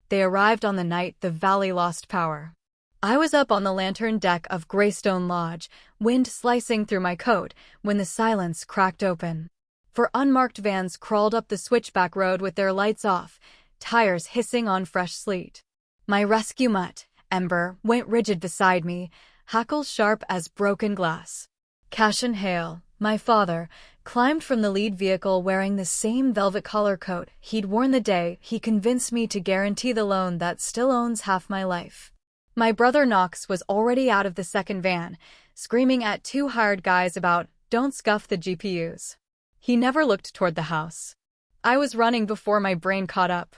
They arrived on the night the valley lost power. I was up on the lantern deck of Greystone Lodge, wind slicing through my coat, when the silence cracked open. Four unmarked vans crawled up the switchback road with their lights off, tires hissing on fresh sleet. My rescue mutt, Ember, went rigid beside me, hackles sharp as broken glass. Cashin Hale, my father, climbed from the lead vehicle wearing the same velvet collar coat he'd worn the day he convinced me to guarantee the loan that still owns half my life. My brother Knox was already out of the second van, screaming at two hired guys about, "Don't scuff the GPUs." He never looked toward the house. I was running before my brain caught up.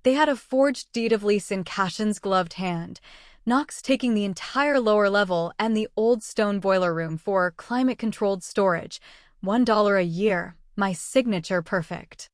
They had a forged deed of lease in Cashin's gloved hand, Knox taking the entire lower level and the old stone boiler room for climate-controlled storage, $1 a year, my signature perfect.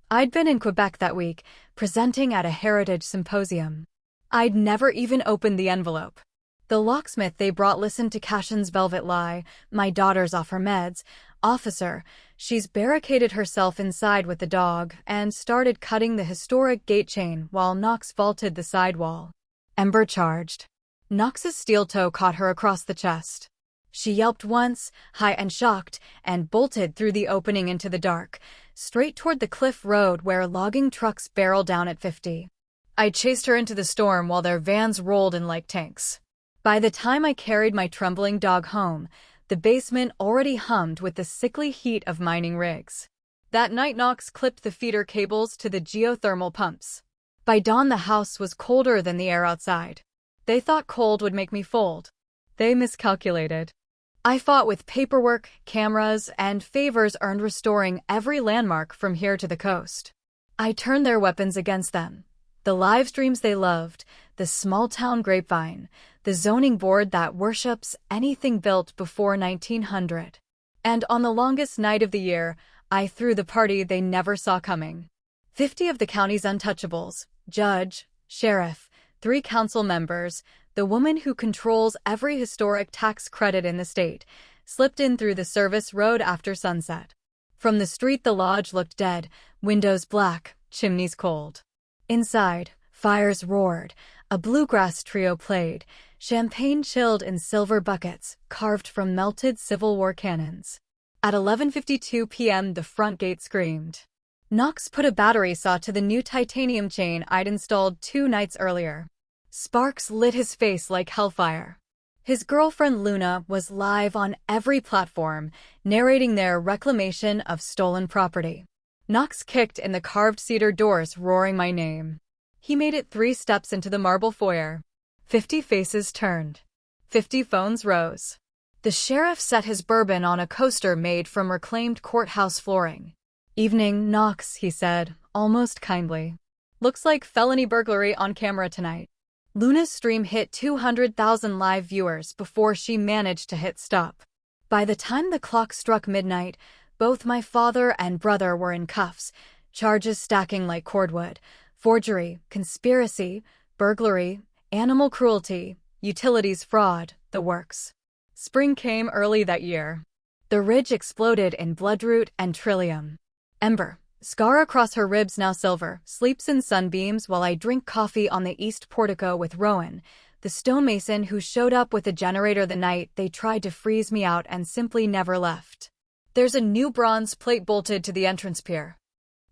I'd been in Quebec that week, presenting at a heritage symposium. I'd never even opened the envelope. The locksmith they brought listened to Cashin's velvet lie, "My daughter's off her meds. Officer, she's barricaded herself inside with the dog," and started cutting the historic gate chain while Knox vaulted the sidewall. Ember charged. Knox's steel toe caught her across the chest. She yelped once, high and shocked, and bolted through the opening into the dark, straight toward the cliff road where logging trucks barrel down at 50. I chased her into the storm while their vans rolled in like tanks. By the time I carried my trembling dog home, the basement already hummed with the sickly heat of mining rigs. That night Knox clipped the feeder cables to the geothermal pumps. By dawn the house was colder than the air outside. They thought cold would make me fold. They miscalculated. I fought with paperwork, cameras, and favors earned restoring every landmark from here to the coast. I turned their weapons against them. The live streams they loved, the small-town grapevine, the zoning board that worships anything built before 1900. And on the longest night of the year, I threw the party they never saw coming. 50 of the county's untouchables, judge, sheriff, 3 council members, the woman who controls every historic tax credit in the state, slipped in through the service road after sunset. From the street the lodge looked dead, windows black, chimneys cold. Inside, fires roared, a bluegrass trio played, champagne chilled in silver buckets carved from melted Civil War cannons. At 11:52 p.m. the front gate screamed. Knox put a battery saw to the new titanium chain I'd installed 2 nights earlier. Sparks lit his face like hellfire. His girlfriend Luna was live on every platform, narrating their reclamation of stolen property. Knox kicked in the carved cedar doors, roaring my name. He made it 3 steps into the marble foyer. 50 faces turned. 50 phones rose. The sheriff set his bourbon on a coaster made from reclaimed courthouse flooring. "Evening, Knox," he said, almost kindly. "Looks like felony burglary on camera tonight." Luna's stream hit 200,000 live viewers before she managed to hit stop. By the time the clock struck midnight, both my father and brother were in cuffs, charges stacking like cordwood: forgery, conspiracy, burglary, animal cruelty, utilities fraud, the works. Spring came early that year. The ridge exploded in bloodroot and trillium. Ember, scar across her ribs now silver, sleeps in sunbeams while I drink coffee on the east portico with Rowan, the stonemason who showed up with a generator the night they tried to freeze me out and simply never left. There's a new bronze plate bolted to the entrance pier.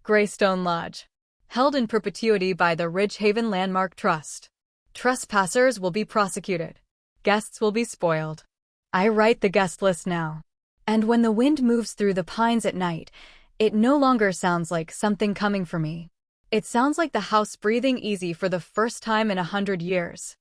Greystone Lodge. Held in perpetuity by the Ridgehaven Landmark Trust. Trespassers will be prosecuted. Guests will be spoiled. I write the guest list now. And when the wind moves through the pines at night, it no longer sounds like something coming for me. It sounds like the house breathing easy for the first time in 100 years.